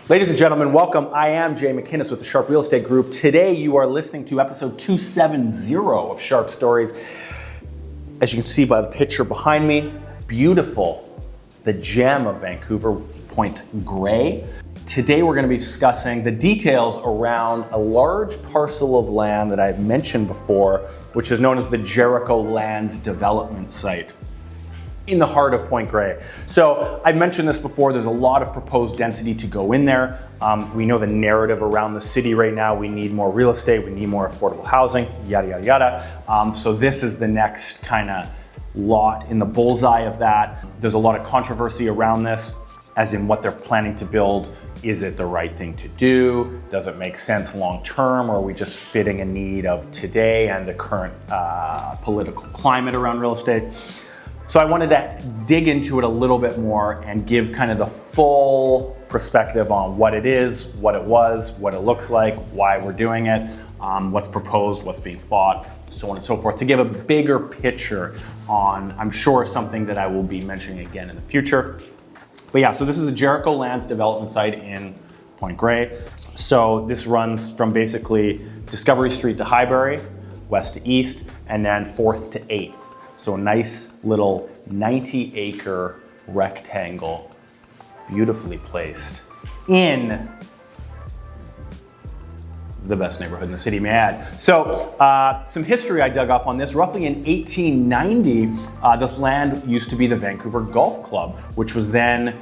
Ladies and gentlemen, welcome. I am Jay McInnes with the Sharp Real Estate Group. Today you are listening to episode 270 of Sharp Stories. As you can see by the picture behind me, beautiful, the gem of Vancouver, Point Grey. Today we're going to be discussing the details around a large parcel of land that I've mentioned before, which is known as the Jericho Lands development site in the heart of Point Grey. So I've mentioned this before, there's a lot of proposed density to go in there. We know the narrative around the city right now, we need more real estate, we need more affordable housing, yada, yada, yada. So this is the next kind of lot in the bullseye of that. There's a lot of controversy around this, as in what they're planning to build. Is it the right thing to do? Does it make sense long term, or are we just fitting a need of today and the current political climate around real estate? So I wanted to dig into it a little bit more and give kind of the full perspective on what it is, what it was, what it looks like, why we're doing it, what's proposed, what's being fought, so on and so forth, to give a bigger picture on, I'm sure, something that I will be mentioning again in the future. But yeah, so this is the Jericho Lands development site in Point Grey. So this runs from basically Discovery Street to Highbury, west to east, and then 4th to 8th. So a nice little 90-acre rectangle, beautifully placed in the best neighborhood in the city, may I add. So some history I dug up on this. Roughly in 1890, this land used to be the Vancouver Golf Club, which was then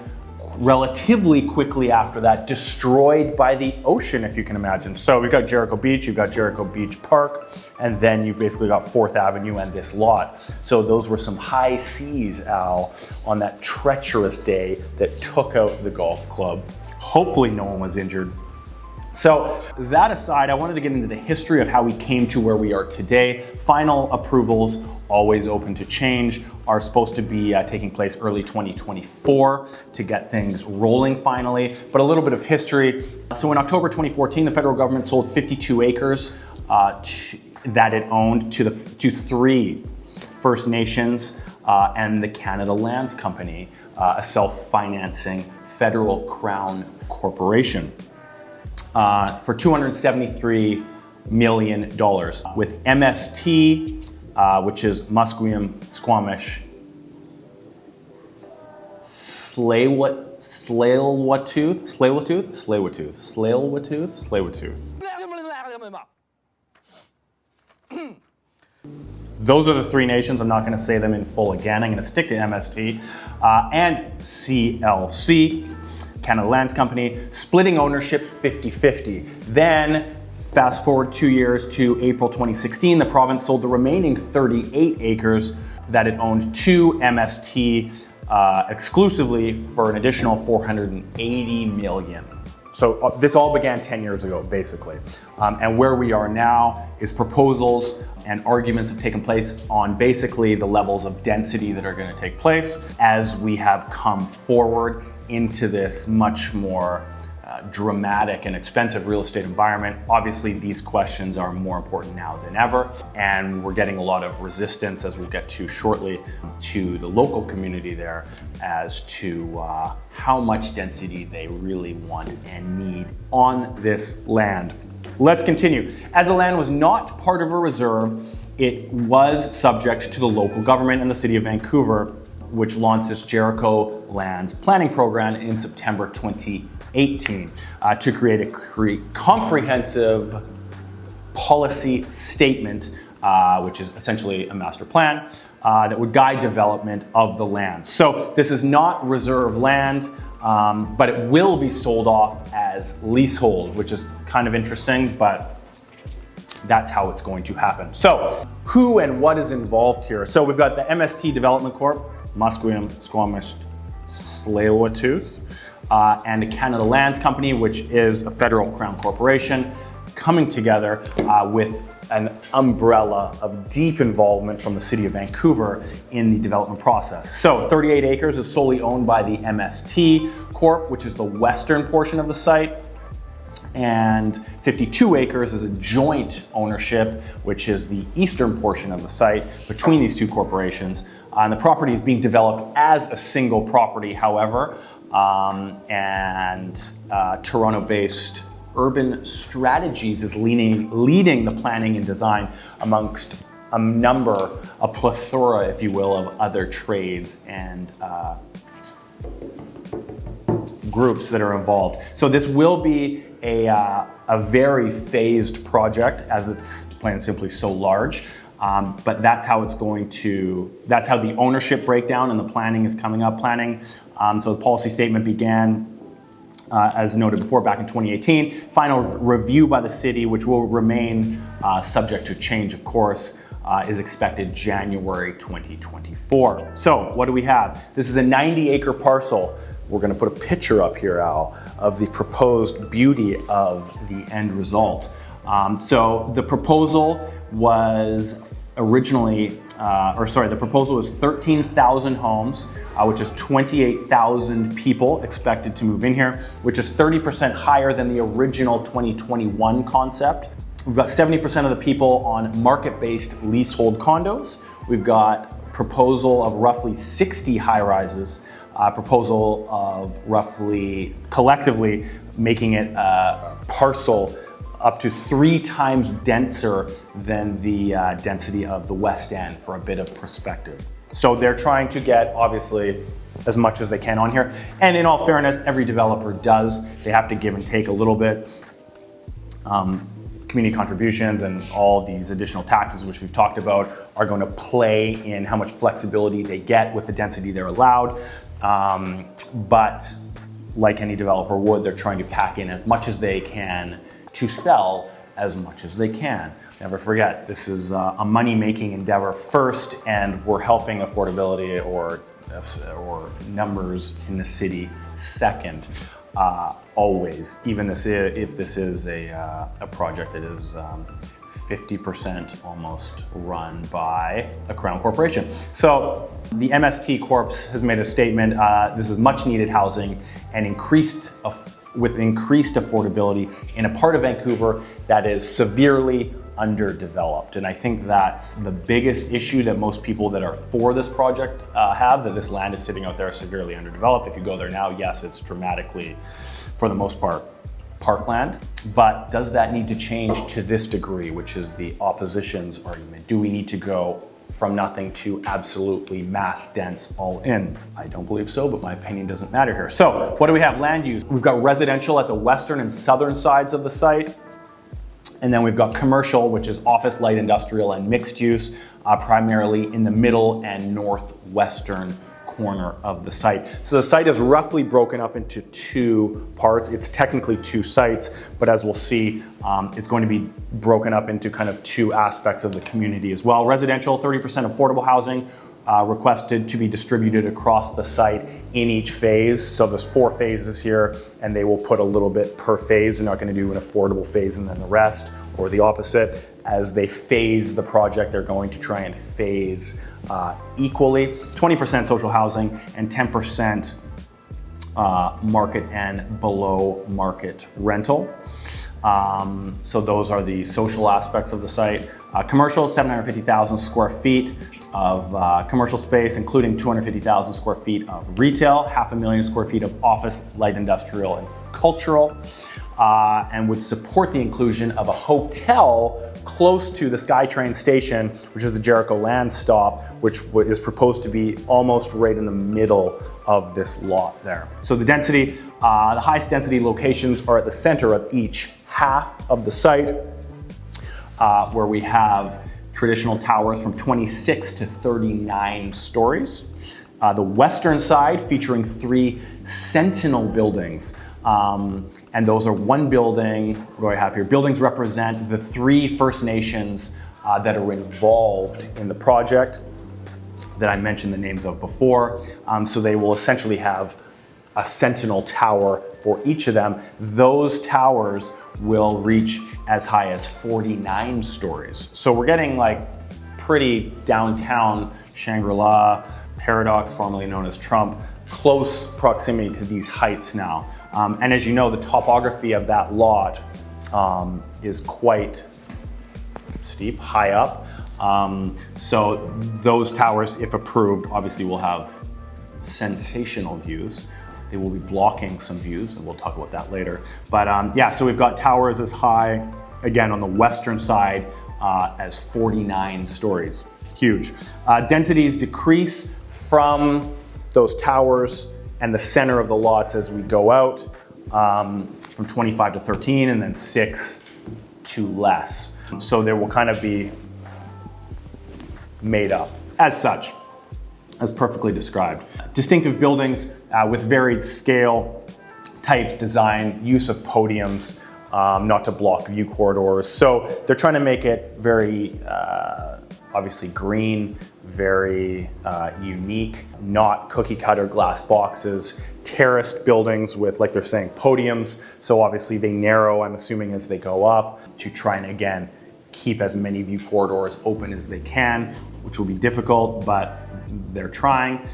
relatively quickly after that destroyed by the ocean, if you can imagine. So we've got Jericho Beach, you've got Jericho Beach Park, and then you've basically got 4th Avenue and this lot. So those were some high seas, Al, on that treacherous day that took out the golf club. Hopefully no one was injured. So that aside, I wanted to get into the history of how we came to where we are today. Final approvals, always open to change, are supposed to be taking place early 2024 to get things rolling finally. But a little bit of history. So in October 2014, the federal government sold 52 acres that it owned to 3 First Nations and the Canada Lands Company, a self-financing federal crown corporation. For $273 million, with MST, which is Musqueam, Squamish, Tsleil-Waututh. Those are the 3 nations. I'm not going to say them in full again. I'm going to stick to MST and CLC. Canada Lands Company, splitting ownership 50-50. Then, fast forward 2 years to April 2016, the province sold the remaining 38 acres that it owned to MST exclusively for an additional $480 million. So this all began 10 years ago, basically. And where we are now is proposals and arguments have taken place on basically the levels of density that are going to take place as we have come forward into this much more dramatic and expensive real estate environment. Obviously, these questions are more important now than ever, and we're getting a lot of resistance, as we'll get to shortly, to the local community there as to how much density they really want and need on this land. Let's continue. As the land was not part of a reserve, it was subject to the local government and the city of Vancouver, which launched its Jericho Lands planning program in September 2018 to create a comprehensive policy statement, which is essentially a master plan that would guide development of the land. So this is not reserve land, but it will be sold off as leasehold, which is kind of interesting, but that's how it's going to happen. So who and what is involved here? So we've got the MST Development Corp, Musqueam, Squamish, Tsleil-Waututh, and the Canada Lands Company, which is a federal crown corporation, coming together with an umbrella of deep involvement from the city of Vancouver in the development process. So 38 acres is solely owned by the MST Corp, which is the western portion of the site, and 52 acres is a joint ownership, which is the eastern portion of the site between these two corporations. And the property is being developed as a single property, however, and Toronto-based Urban Strategies is leading the planning and design amongst a plethora, if you will, of other trades and groups that are involved. So this will be a very phased project, as it's plain and simply so large. But that's how that's how the ownership breakdown and the planning is coming up. So the policy statement began, as noted before, back in 2018. Final review by the city, which will remain subject to change, of course, is expected January 2024. So what do we have? This is a 90-acre parcel. We're going to put a picture up here, Al, of the proposed beauty of the end result. So the proposal was the proposal was 13,000 homes, which is 28,000 people expected to move in here, which is 30% higher than the original 2021 concept. We've got 70% of the people on market-based leasehold condos. We've got proposal of roughly 60 high-rises, proposal of roughly, collectively, making it a parcel up to 3 times denser than the density of the West End, for a bit of perspective. So they're trying to get, obviously, as much as they can on here. And in all fairness, every developer does. They have to give and take a little bit. Community contributions and all these additional taxes, which we've talked about, are going to play in how much flexibility they get with the density they're allowed. But like any developer would, they're trying to pack in as much as they can to sell as much as they can. Never forget, this is a money-making endeavor first, and we're helping affordability or numbers in the city second. Always, even if this is a project that is 50% almost run by a Crown corporation. So the MST Corp has made a statement. This is much needed housing and with increased affordability in a part of Vancouver that is severely underdeveloped. And I think that's the biggest issue that most people that are for this project have, that this land is sitting out there severely underdeveloped. If you go there now, yes, it's dramatically, for the most part, parkland. But does that need to change to this degree, which is the opposition's argument? Do we need to go from nothing to absolutely mass dense all in? I don't believe so, but my opinion doesn't matter here. So what do we have? Land use. We've got residential at the western and southern sides of the site. And then we've got commercial, which is office, light industrial, and mixed use, primarily in the middle and northwestern corner of the site. So the site is roughly broken up into 2 parts. It's technically 2 sites, but as we'll see, it's going to be broken up into kind of 2 aspects of the community as well. Residential, 30% affordable housing, requested to be distributed across the site in each phase. So there's 4 phases here, and they will put a little bit per phase. They're not going to do an affordable phase and then the rest, or the opposite. As they phase the project, they're going to try and phase equally. 20% social housing and 10% market and below market rental. So those are the social aspects of the site. Commercial, 750,000 square feet of commercial space, including 250,000 square feet of retail, 500,000 square feet of office, light industrial, and cultural, and would support the inclusion of a hotel close to the SkyTrain station, which is the Jericho Lands stop, which is proposed to be almost right in the middle of this lot there. So the density, the highest density locations are at the center of each half of the site, where we have traditional towers from 26 to 39 stories. The western side featuring 3 sentinel buildings. And those are 1 building, what do I have here? Buildings represent the 3 First Nations that are involved in the project that I mentioned the names of before. So they will essentially have a sentinel tower for each of them. Those towers will reach as high as 49 stories. So we're getting like pretty downtown Shangri-La, Paradox, formerly known as Trump, close proximity to these heights now. And as you know, the topography of that lot is quite steep, high up. So those towers, if approved, obviously will have sensational views. they will be blocking some views, and we'll talk about that later. But yeah, so we've got towers as high, again, on the western side as 49 stories. Huge. Densities decrease from those towers and the center of the lots as we go out, from 25 to 13 and then 6 to less. So there will kind of be made up as such, as perfectly described. Distinctive buildings with varied scale, types, design, use of podiums, not to block view corridors. So they're trying to make it very obviously green, very unique, not cookie cutter glass boxes, terraced buildings with, like they're saying, podiums. So obviously they narrow, I'm assuming, as they go up to try and, again, keep as many view corridors open as they can, which will be difficult, but they're trying.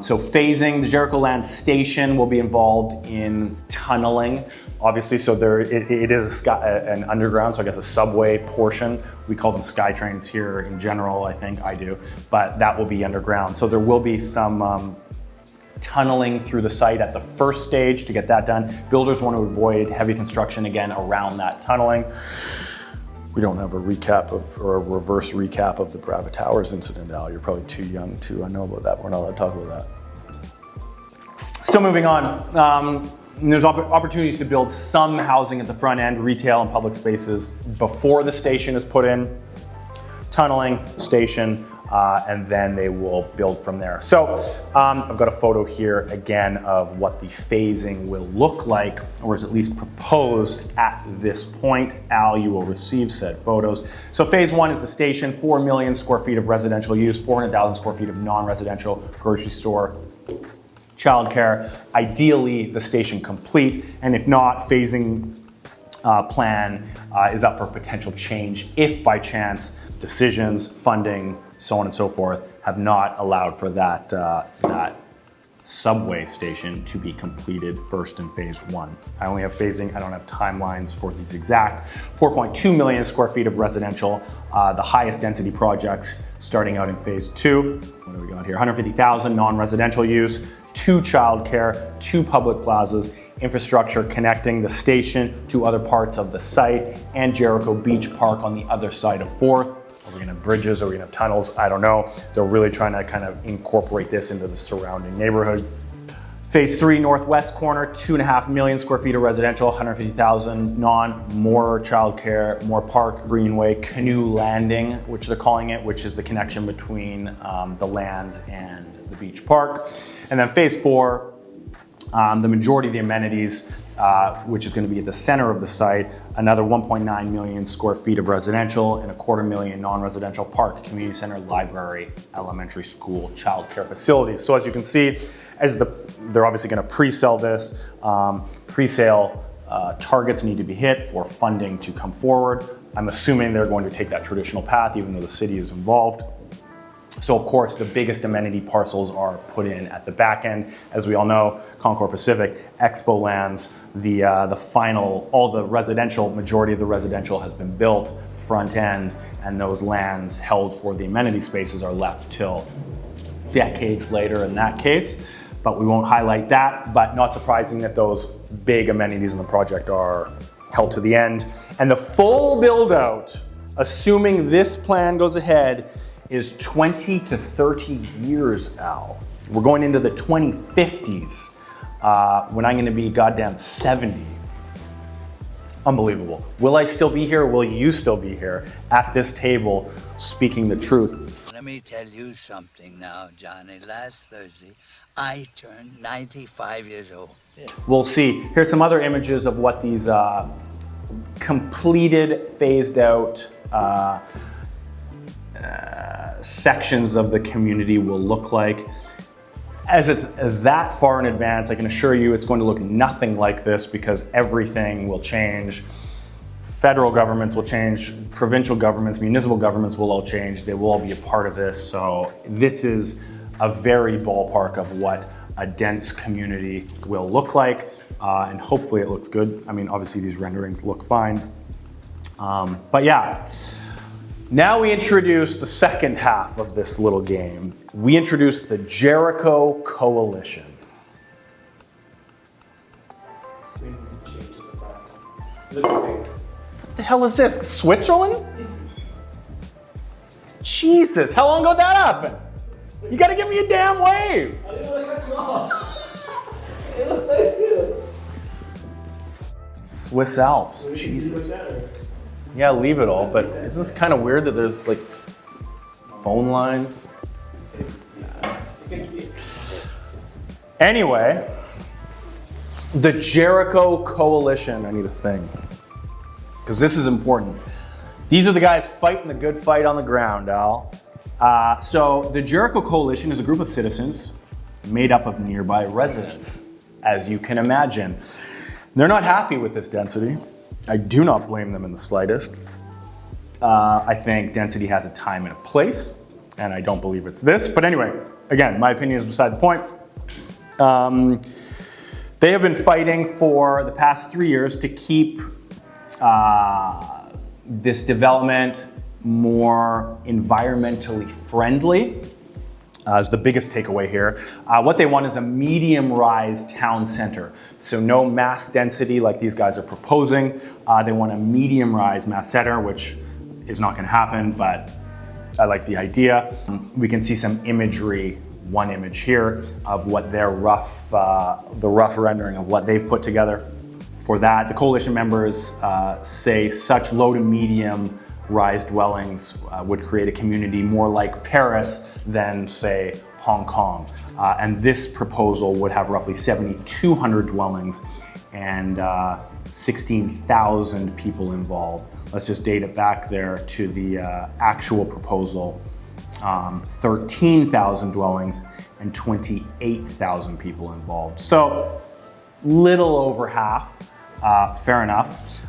So phasing, the Jericho Lands station will be involved in tunneling, obviously. So it is an underground, so I guess a subway portion. We call them sky trains here in general, I think I do, but that will be underground. So there will be some tunneling through the site at the first stage to get that done. Builders want to avoid heavy construction again around that tunneling. We don't have a recap of, or a reverse recap of the Brava Towers incident, Al. You're probably too young to know about that. We're not allowed to talk about that. So moving on, there's opportunities to build some housing at the front end, retail and public spaces before the station is put in, tunneling, station, and then they will build from there. So I've got a photo here again of what the phasing will look like, or is at least proposed at this point. Al, you will receive said photos. So phase 1 is the station, 4 million square feet of residential use, 400,000 square feet of non-residential, grocery store, childcare. Ideally, the station complete, and if not, phasing plan is up for potential change if by chance decisions, funding, so on and so forth, have not allowed for that, that subway station to be completed first in phase 1. I only have phasing, I don't have timelines for these exact. 4.2 million square feet of residential, the highest density projects starting out in phase 2. What do we got here? 150,000 non-residential use, 2 childcare, 2 public plazas, infrastructure connecting the station to other parts of the site, and Jericho Beach Park on the other side of 4th. Are we gonna have bridges? Are we gonna have tunnels? I don't know. They're really trying to kind of incorporate this into the surrounding neighborhood. Phase 3, northwest corner, 2.5 million square feet of residential, 150,000 non, more childcare, more park, greenway, canoe landing, which they're calling it, which is the connection between the lands and the beach park. And then phase 4, the majority of the amenities, which is going to be at the center of the site, another 1.9 million square feet of residential and 250,000 non-residential park, community center, library, elementary school, childcare facilities. So as you can see, they're obviously going to pre-sell this. Pre-sale targets need to be hit for funding to come forward. I'm assuming they're going to take that traditional path, even though the city is involved. So of course, the biggest amenity parcels are put in at the back end. As we all know, Concord Pacific, Expo Lands, the final, all the residential, majority of the residential has been built front end, and those lands held for the amenity spaces are left till decades later in that case. But we won't highlight that, but not surprising that those big amenities in the project are held to the end. And the full build out, assuming this plan goes ahead, is 20 to 30 years, Al. We're going into the 2050s when I'm gonna be goddamn 70. Unbelievable. Will I still be here? Will you still be here at this table speaking the truth? Let me tell you something now, Johnny. Last Thursday, I turned 95 years old. Yeah. We'll see. Here's some other images of what these completed, phased out sections of the community will look like. As it's that far in advance, I can assure you it's going to look nothing like this, because everything will change. Federal governments will change, provincial governments, municipal governments will all change. They will all be a part of this. So this is a very ballpark of what a dense community will look like. And hopefully it looks good. I mean, obviously these renderings look fine. But yeah. Now we introduce the second half of this little game. We introduce the Jericho Coalition. What the hell is this? Switzerland? Jesus, how long ago did that happen? You gotta give me a damn wave. I didn't want to cut you off. It looks nice too. Swiss Alps, Jesus. Yeah, leave it all, but isn't this kind of weird that there's like phone lines? Anyway, the Jericho Coalition, I need a thing, because this is important. These are the guys fighting the good fight on the ground, Al. So the Jericho Coalition is a group of citizens made up of nearby residents, as you can imagine. They're not happy with this density. I do not blame them in the slightest. I think density has a time and a place, and I don't believe it's this. But anyway, again, my opinion is beside the point. They have been fighting for the past 3 years to keep this development more environmentally friendly. Is the biggest takeaway here. What they want is a medium-rise town center. So no mass density like these guys are proposing. They want a medium-rise mass center, which is not gonna happen, but I like the idea. We can see some imagery, one image here, of what their rough, the rough rendering of what they've put together for that. The coalition members say such low to medium rise dwellings would create a community more like Paris than, say, Hong Kong. And this proposal would have roughly 7,200 dwellings and 16,000 people involved. Let's just date it back there to the actual proposal. 13,000 dwellings and 28,000 people involved. So little over half, fair enough.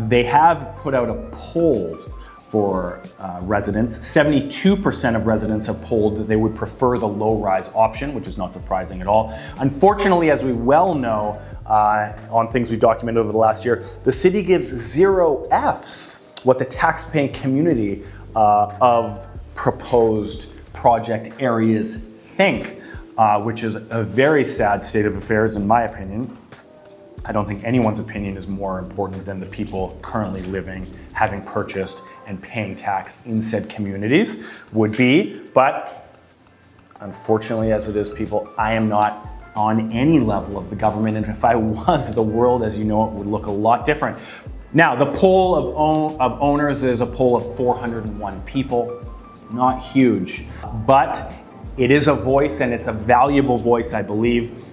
They have put out a poll for residents. 72% of residents have polled that they would prefer the low-rise option, which is not surprising at all. Unfortunately, as we well know, on things we've documented over the last year, the city gives 0 Fs what the taxpaying community of proposed project areas think, which is a very sad state of affairs in my opinion. I don't think anyone's opinion is more important than the people currently living, having purchased, and paying tax in said communities would be. But unfortunately, as it is, people, I am not on any level of the government. And if I was, the world as you know it would look a lot different. Now, the poll of owners is a poll of 401 people. Not huge, but it is a voice, and it's a valuable voice, I believe.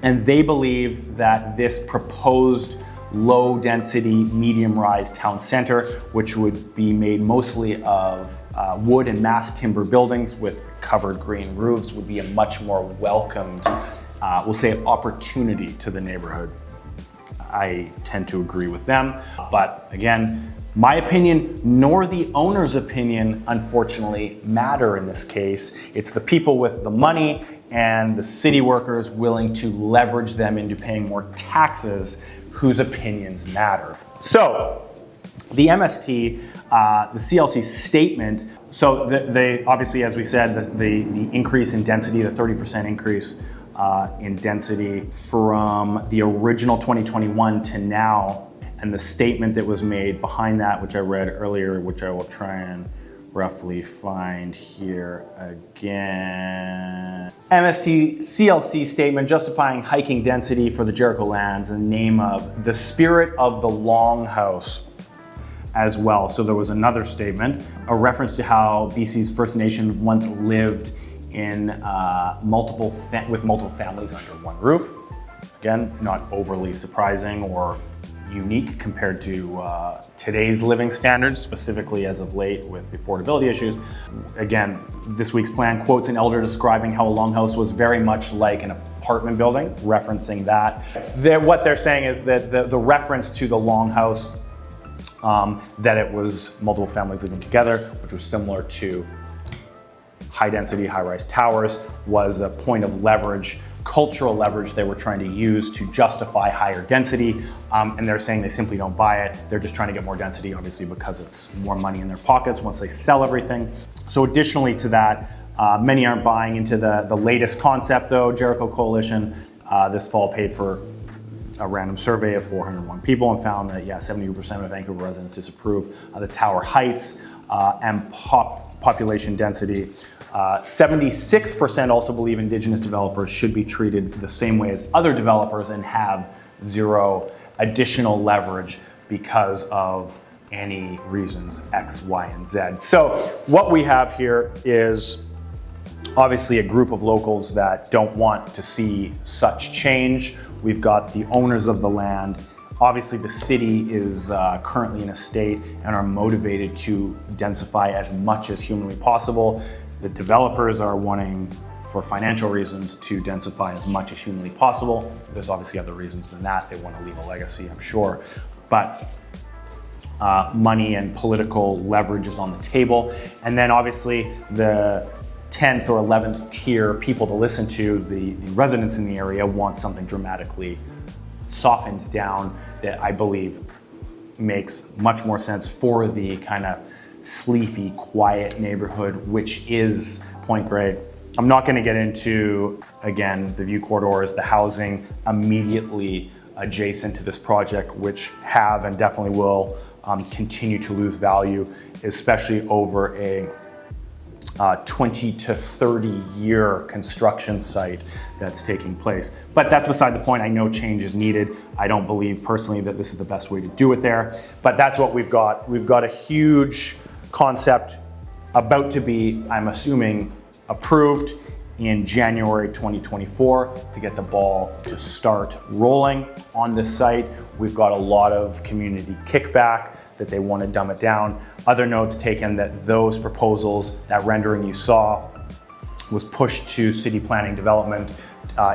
And they believe that this proposed low density, medium rise town center, which would be made mostly of wood and mass timber buildings with covered green roofs, would be a much more welcomed, we'll say, opportunity to the neighborhood. I tend to agree with them, but again, my opinion nor the owner's opinion, unfortunately, matter in this case. It's the people with the money and the city workers willing to leverage them into paying more taxes whose opinions matter. So the MST, the CLC statement, so they obviously, as we said, the increase in density, the 30% increase in density from the original 2021 to now, and the statement that was made behind that, which I read earlier, which I will try and roughly find here again. MST CLC statement justifying hiking density for the Jericho Lands in the name of the spirit of the Longhouse as well. So there was another statement, a reference to how BC's First Nation once lived in with multiple families under one roof. Again, not overly surprising or unique compared to today's living standards, specifically as of late with the affordability issues. Again, this week's plan quotes an elder describing how a longhouse was very much like an apartment building, referencing that. What they're saying is that the reference to the longhouse, that it was multiple families living together, which was similar to high density, high rise towers, was a point of leverage, cultural leverage they were trying to use to justify higher density, and they're saying they simply don't buy it. They're just trying to get more density, obviously, because it's more money in their pockets once they sell everything. So additionally to that, many aren't buying into the latest concept though. Jericho Coalition this fall paid for a random survey of 401 people and found that, 70% of Vancouver residents disapprove of the tower heights and population density. 76% also believe Indigenous developers should be treated the same way as other developers and have zero additional leverage because of any reasons X, Y, and Z. So what we have here is obviously a group of locals that don't want to see such change. We've got the owners of the land. Obviously the city is currently in a state and are motivated to densify as much as humanly possible. The developers are wanting, for financial reasons, to densify as much as humanly possible. There's obviously other reasons than that. They want to leave a legacy, I'm sure. But money and political leverage is on the table. And then obviously the 10th or 11th tier people to listen to, the residents in the area, want something dramatically softened down that I believe makes much more sense for the kind of sleepy, quiet neighborhood, which is Point Grey. I'm not going to get into, again, the view corridors, the housing immediately adjacent to this project, which have and definitely will continue to lose value, especially over a 20 to 30 year construction site that's taking place. But that's beside the point. I know change is needed. I don't believe personally that this is the best way to do it there, but that's what we've got. We've got a huge concept about to be, I'm assuming, approved in January 2024 to get the ball to start rolling on this site. We've got a lot of community kickback that they want to dumb it down. Other notes taken that those proposals, that rendering you saw, was pushed to city planning development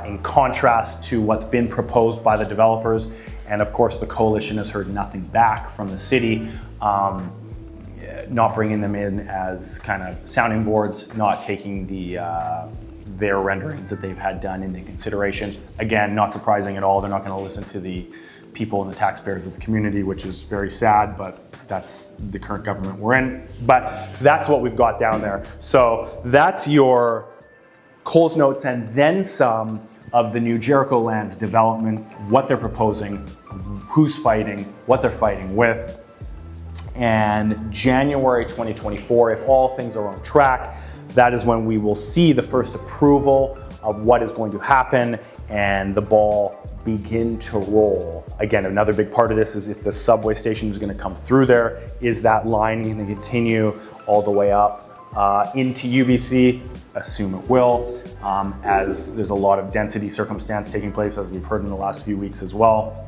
in contrast to what's been proposed by the developers. And of course, the coalition has heard nothing back from the city, not bringing them in as kind of sounding boards, not taking their renderings that they've had done into consideration. Again, not surprising at all. They're not going to listen to the people and the taxpayers of the community, which is very sad, but that's the current government we're in. But that's what we've got down there. So that's your Coles notes and then some of the new Jericho Lands development, what they're proposing, who's fighting, what they're fighting with. And January 2024, if all things are on track, that is when we will see the first approval of what is going to happen and the ball begin to roll. Again, another big part of this is if the subway station is going to come through there, is that line going to continue all the way up into UBC? Assume it will, as there's a lot of density circumstance taking place, as we've heard in the last few weeks as well.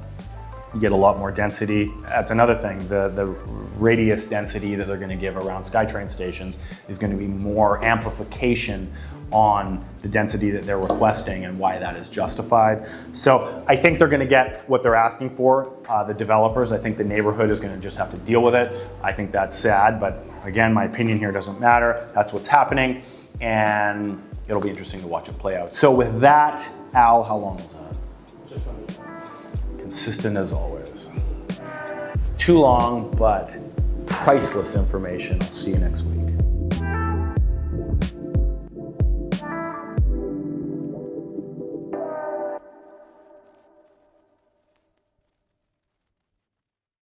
You get a lot more density. That's another thing. The radius density that they're going to give around SkyTrain stations is going to be more amplification on the density that they're requesting and why that is justified. So I think they're going to get what they're asking for, the developers. I think the neighborhood is going to just have to deal with it. I think that's sad, but again, my opinion here doesn't matter. That's what's happening, and it'll be interesting to watch it play out. So with that, Al, how long was that? Just under. Consistent as always. Too long, but priceless information. I'll see you next week.